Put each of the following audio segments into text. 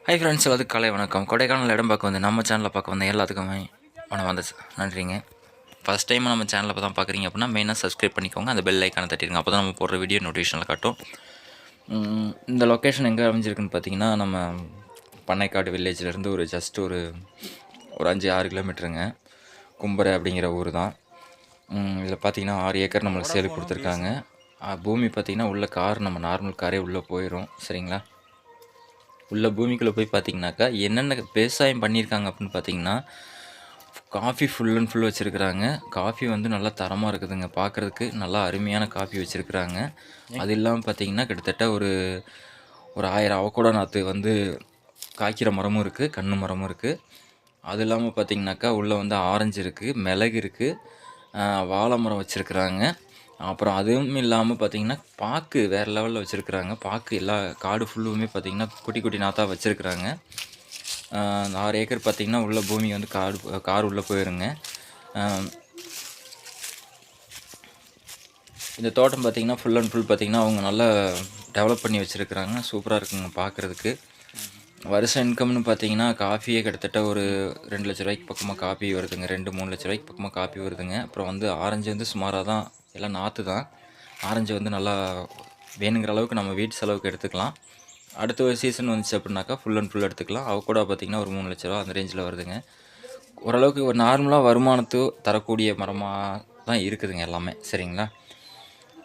Hi friends, எல்லாத்துக்கும் காலை வணக்கம். கொடைக்கானல் இடம் பார்க்க வந்து நம்ம சேனலில் பார்க்க வந்த எல்லாத்துக்குமே வந்த நன்றிங்க. ஃபஸ்ட் டைம் நம்ம சேனலில் தான் பார்க்குறீங்க அப்படின்னா மெயினாக சப்ஸ்கிரைப் பண்ணிக்கோங்க, அந்த பெல் ஐக்கானை தட்டிடுங்க. அப்போ தான் நம்ம போடுற வீடியோ நோட்டிஃபிகேஷனில் காட்டும். இந்த லொக்கேஷன் எங்கே அமைஞ்சிருக்குன்னு பார்த்தீங்கன்னா, நம்ம பண்ணைக்காடு வில்லேஜ்லேருந்து ஒரு ஜஸ்ட் ஒரு 5-6 கிலோமீட்டருங்க. கும்பரை அப்படிங்கிற ஊர் தான். இதில் பார்த்தீங்கன்னா 6 ஏக்கர் நம்மளுக்கு சேலுக்கு கொடுத்துருக்காங்க. பூமி பார்த்திங்கன்னா உள்ள கார் நம்ம நார்மல் காரே உள்ளே போயிடும். சரிங்களா? உள்ள பூமிக்குள்ளே போய் பார்த்திங்கனாக்கா என்னென்ன விவசாயம் பண்ணியிருக்காங்க அப்படின்னு பார்த்திங்கன்னா, காஃபி ஃபுல் அண்ட் ஃபுல் வச்சுருக்குறாங்க. காஃபி வந்து நல்லா தரமாக இருக்குதுங்க, பார்க்குறதுக்கு நல்லா அருமையான காஃபி வச்சுருக்குறாங்க. அது இல்லாமல் பார்த்திங்கன்னா கிட்டத்தட்ட ஒரு 1000 அவக்கோடா நாற்று வந்து காய்க்கிற மரமும் இருக்குது, கன்று மரமும் இருக்குது. அது இல்லாமல் பார்த்திங்கனாக்கா உள்ளே வந்து ஆரஞ்சு இருக்குது, மிளகு இருக்குது, வாழை மரம் வச்சுருக்குறாங்க. அப்புறம் அதுவும் இல்லாமல் பார்த்திங்கன்னா பாக்கு வேறு லெவலில் வச்சுருக்குறாங்க. பாக்கு எல்லா காடு ஃபுல்லுமே பார்த்திங்கன்னா குட்டி குட்டி நாற்றா வச்சுருக்குறாங்க. 6 ஏக்கர் பார்த்திங்கன்னா உள்ள பூமி வந்து கார் உள்ளே போயிருங்க. இந்த தோட்டம் பார்த்திங்கன்னா ஃபுல் அண்ட் ஃபுல் பார்த்திங்கன்னா அவங்க நல்லா டெவலப் பண்ணி வச்சுருக்குறாங்க. சூப்பராக இருக்குங்க பார்க்குறதுக்கு. வருஷ இன்கம்னு பார்த்தீங்கன்னா காஃபியே கிட்டத்தட்ட ஒரு 2 லட்ச ரூபாய்க்கு பக்கமாக காஃபி வருதுங்க. 2-3 லட்ச ரூபாய்க்கு பக்கமாக காஃபி வருதுங்க. அப்புறம் வந்து ஆரஞ்சு வந்து சுமாராக தான், எல்லாம் நாற்று தான். ஆரஞ்சு வந்து நல்லா வேணுங்கிற அளவுக்கு நம்ம வீட்டு செலவுக்கு எடுத்துக்கலாம். அடுத்த ஒரு சீசன் வந்துச்சு அப்படின்னாக்கா ஃபுல் அண்ட் ஃபுல் எடுத்துக்கலாம். அவ கூட பார்த்திங்கன்னா ஒரு 3 லட்ச ரூபா அந்த ரேஞ்சில் வருதுங்க. ஓரளவுக்கு ஒரு நார்மலாக வருமானத்து தரக்கூடிய மரமாக தான் இருக்குதுங்க எல்லாமே. சரிங்களா?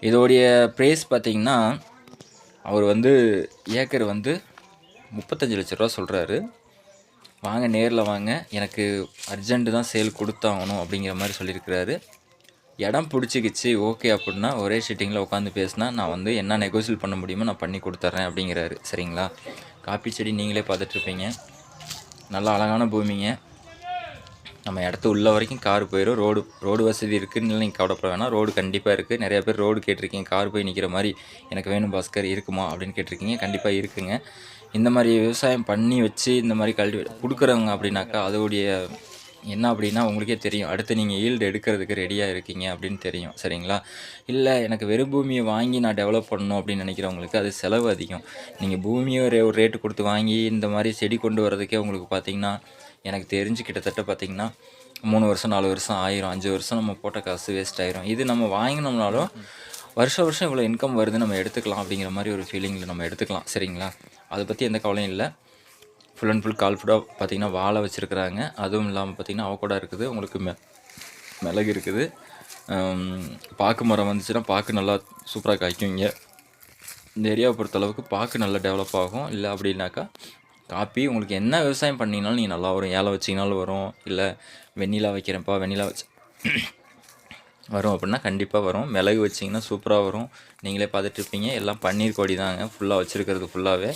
இதோடைய ப்ரைஸ் பார்த்திங்கன்னா அவர் வந்து ஏக்கர் வந்து 35 லட்ச ரூபா சொல்கிறாரு. வாங்க நேரில் வாங்க, எனக்கு அர்ஜென்ட்டு தான் சேல் கொடுத்தாகணும் அப்படிங்கிற மாதிரி சொல்லியிருக்கிறாரு. இடம் பிடிச்சிக்கிச்சு ஓகே அப்படின்னா ஒரே ஷீட்டிங்கில் உட்காந்து பேசினா நான் வந்து என்ன நெகோசியேட் பண்ண முடியுமோ நான் பண்ணி கொடுத்துட்றேன் அப்படிங்கிறாரு. சரிங்களா? காப்பி செடி நீங்களே பார்த்துட்ருப்பீங்க. நல்லா அழகான பூமிங்க. நம்ம இடத்து உள்ள வரைக்கும் கார் போயிடும். ரோடு வசதி இருக்குதுன்னு நீங்கள் கவலைப்பட வேணாம். ரோடு கண்டிப்பாக இருக்குது. நிறையா பேர் ரோடு கேட்டிருக்கீங்க, கார் போய் நிற்கிற மாதிரி எனக்கு வேணும் பாஸ்கர், இருக்குமா அப்படின்னு கேட்டிருக்கீங்க. கண்டிப்பாக இருக்குங்க. இந்த மாதிரி விவசாயம் பண்ணி வச்சு இந்த மாதிரி கொடுக்குறவங்க அப்படின்னாக்கா அதோடைய என்ன அப்படின்னா உங்களுக்கே தெரியும். அடுத்து நீங்கள் ஈல்டு எடுக்கிறதுக்கு ரெடியாக இருக்கீங்க அப்படின்னு தெரியும். சரிங்களா? இல்லை எனக்கு வெறும் பூமியை வாங்கி நான் டெவலப் பண்ணணும் அப்படின்னு நினைக்கிறவங்களுக்கு அது செலவு அதிகம். நீங்கள் பூமியை ஒரு ரேட்டு கொடுத்து வாங்கி இந்த மாதிரி செடி கொண்டு வரதுக்கே உங்களுக்கு பார்த்திங்கன்னா எனக்கு தெரிஞ்சு கிட்டத்தட்ட பார்த்திங்கன்னா 3 வருஷம் 4 வருஷம் ஆயிரும். 5 வருஷம் நம்ம போட்ட காசு வேஸ்ட் ஆயிரும். இது நம்ம வாங்கினோம்னாலும் வருஷம் இவ்வளோ இன்கம் வருது, நம்ம எடுத்துக்கலாம் அப்படிங்கிற மாதிரி ஒரு ஃபீலிங்கில் நம்ம எடுத்துக்கலாம். சரிங்களா? அதை பற்றி எந்த கவலையும் இல்லை. ஃபுல் அண்ட் ஃபுல் கால்ஃபுடாக பார்த்திங்கன்னா வாழை வச்சுருக்குறாங்க. அதுவும் இல்லாமல் பார்த்திங்கன்னா அவக்கோடா இருக்குது, உங்களுக்கு மிளகு இருக்குது. பாக்கு மரம் வந்துச்சுன்னா பாக்கு நல்லா சூப்பராக காய்க்குங்க. இந்த ஏரியாவை பொறுத்தளவுக்கு பாக்கு நல்லா டெவலப் ஆகும். இல்லை அப்படின்னாக்கா காப்பி உங்களுக்கு என்ன விவசாயம் பண்ணிங்கனாலும் நீங்கள் நல்லா வரும். ஏலை வச்சிங்கனாலும் வரும், இல்லை வெண்ணிலா வைக்கிறேன்ப்பா வெண்ணிலா வச்சு வரும் அப்படின்னா கண்டிப்பாக வரும். மிளகு வச்சிங்கன்னா சூப்பராக வரும். நீங்களே பார்த்துட்ருப்பீங்க. எல்லாம் பன்னீர் கொடி தாங்க ஃபுல்லாக வச்சுருக்கிறது ஃபுல்லாகவே.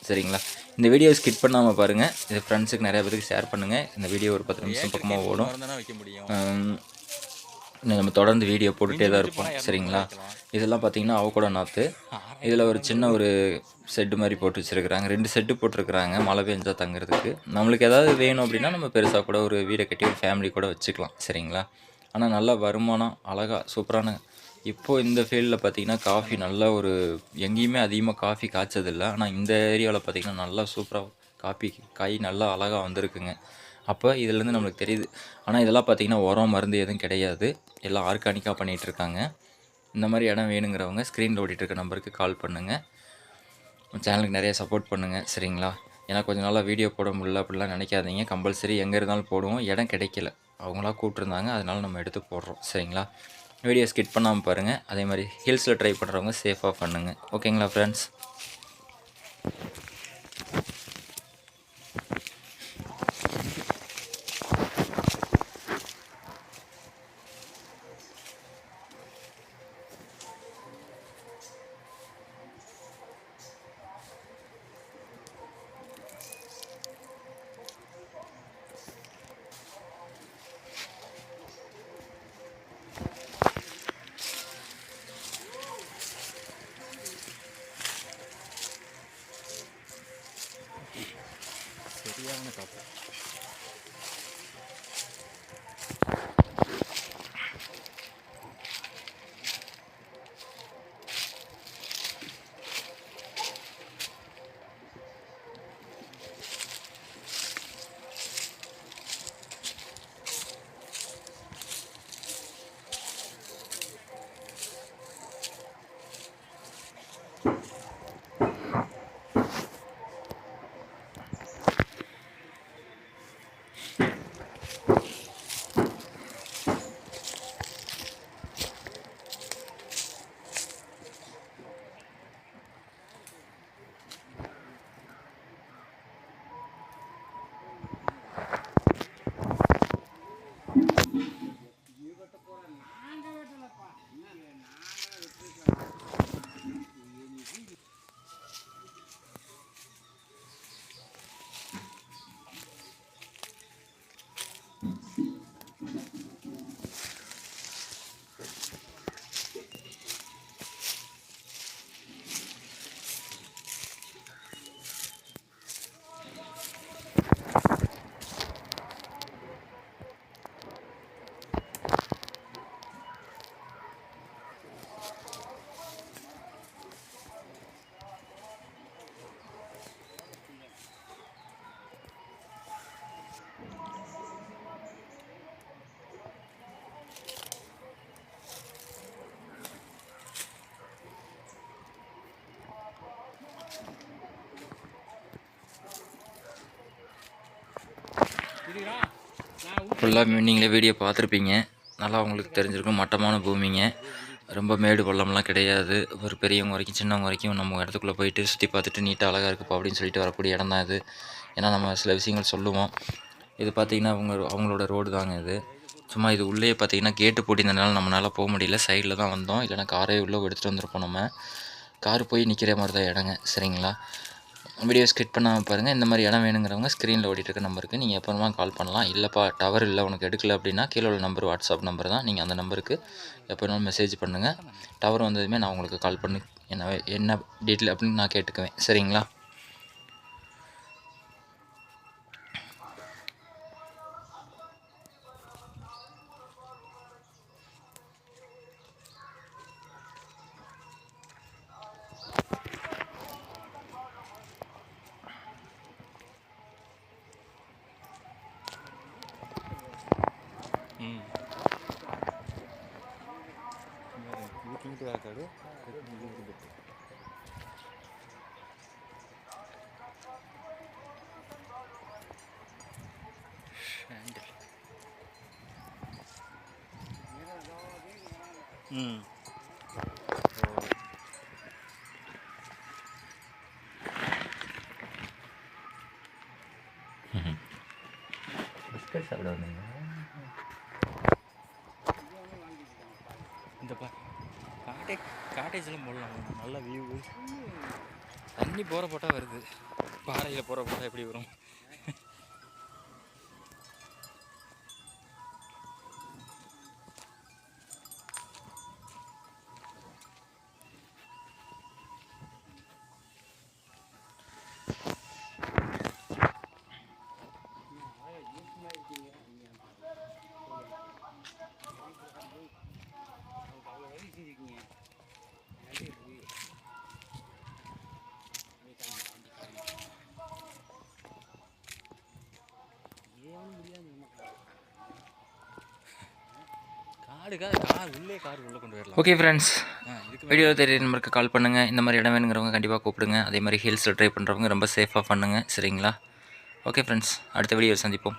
சரிங்களா? இந்த வீடியோ ஸ்கிப் பண்ணாமல் பாருங்கள். இது ஃப்ரெண்ட்ஸுக்கு நிறையா பேருக்கு ஷேர் பண்ணுங்கள். இந்த வீடியோ ஒரு 10 நிமிஷம் பக்கமாக ஓடும். நம்ம தொடர்ந்து வீடியோ போட்டுகிட்டே தான் இருப்போம். சரிங்களா? இதெல்லாம் பார்த்திங்கன்னா அவக்கோட நாற்று. இதில் ஒரு சின்ன ஒரு செட்டு மாதிரி போட்டு வச்சுருக்குறாங்க. 2 செட்டு போட்டிருக்குறாங்க மழை பெஞ்சால் தங்குறதுக்கு. நம்மளுக்கு ஏதாவது வேணும் அப்படின்னா நம்ம பெருசாக கூட ஒரு வீடை கட்டி ஒரு ஃபேமிலி கூட வச்சுக்கலாம். சரிங்களா? ஆனால் நல்ல வருமானம், அழகாக சூப்பரான. இப்போது இந்த ஃபீல்டில் பார்த்திங்கன்னா காஃபி நல்லா ஒரு எங்கேயுமே அதிகமாக காஃபி காய்ச்சதில்லை. ஆனால் இந்த ஏரியாவில் பார்த்திங்கன்னா நல்லா சூப்பராக காஃபி காய் நல்லா அழகாக வந்திருக்குங்க. அப்போ இதுலேருந்து நம்மளுக்கு தெரியுது. ஆனால் இதெல்லாம் பார்த்திங்கன்னா உரம் மருந்து எதுவும் கிடையாது, எல்லாம் ஆர்கானிக்காக பண்ணிகிட்ருக்காங்க. இந்த மாதிரி இடம் வேணுங்கிறவங்க ஸ்க்ரீனில் ஓடிட்டுருக்க நம்பருக்கு கால் பண்ணுங்கள். சேனலுக்கு நிறைய சப்போர்ட் பண்ணுங்கள். சரிங்களா? ஏன்னா கொஞ்சம் நாளாக வீடியோ போட முடியல அப்படிலாம் நினைக்காதீங்க. கம்பல்சரி எங்கே இருந்தாலும் போடுவோம். இடம் கிடைக்கல, அவங்களா கூப்பிட்ருந்தாங்க, அதனால் நம்ம எடுத்து போடுறோம். சரிங்களா? வீடியோ ஸ்கிப் பண்ணாமல் பாருங்கள். அதே மாதிரி ஹில்ஸில் ட்ரை பண்ணுறவங்க சேஃபாக பண்ணுங்கள். ஓகேங்களா ஃப்ரெண்ட்ஸ்? சரியான காப்பு. ஃபுல்லாக நீங்களே வீடியோ பார்த்துருப்பீங்க. நல்லா உங்களுக்கு தெரிஞ்சிருக்கும். மட்டமான பூமிங்க, ரொம்ப மேடு பள்ளம்லாம் கிடையாது. ஒரு பெரியவங்க வரைக்கும் சின்னவங்க வரைக்கும் நம்ம இடத்துக்குள்ளே போயிட்டு சுற்றி பார்த்துட்டு நீட்டாக அழகாக இருக்குப்பா அப்படின்னு சொல்லிட்டு வரக்கூடிய இடம் தான் இது. ஏன்னா நம்ம சில விஷயங்கள் சொல்லுவோம். இது பார்த்திங்கன்னா அவங்களோட ரோடு தாங்க இது. சும்மா இது உள்ளே பார்த்திங்கன்னா கேட்டு போட்டிருந்தனால நம்மளால் போக முடியல. சைடில் தான் வந்தோம், இல்லைனா காரே உள்ளே எடுத்துகிட்டு வந்திருப்போம். நம்ம கார் போய் நிற்கிற மாதிரி தான் இடங்க. சரிங்களா, வீடியோ ஸ்கிப் பண்ணாமல் பாருங்கள். இந்த மாதிரி இடம் வேணுங்கிறவங்க ஸ்க்ரீனில் ஓடிட்டுருக்க நம்பருக்கு நீங்கள் எப்போமா கால் பண்ணலாம். இல்லைப்பா டவர் இல்லை உனக்கு எடுக்கல அப்படின்னா கீழே உள்ள நம்பர் வாட்ஸ்அப் நம்பர் தான். நீங்கள் அந்த நம்பருக்கு எப்போனாலும் மெசேஜ் பண்ணுங்கள். டவர் வந்ததுமே நான் உங்களுக்கு கால் பண்ணி என்ன டீட்டெயில் அப்படின்னு நான் கேட்டுக்குவேன். சரிங்களா. சாப்பிட வந்தீங்க. இந்த காட்டேஜ்லாம் போடலாம். நல்ல வியூ, தண்ணி போகிற போட்டால் வருது. பாறையில் போகிற போட்டால் எப்படி வரும்? ஓகே ஃப்ரெண்ட்ஸ், வீடியோ தெரிய நம்பருக்கு கால் பண்ணுங்கள். இந்த மாதிரி இடம் வேணுங்கிறவங்க கண்டிப்பாக கூப்பிடுங்க. அதே மாதிரி ஹில்ஸில் ட்ரை பண்ணுறவங்க ரொம்ப சேஃபாக பண்ணுங்கள். சரிங்களா. ஓகே ஃப்ரெண்ட்ஸ், அடுத்த வீடியோ சந்திப்போம்.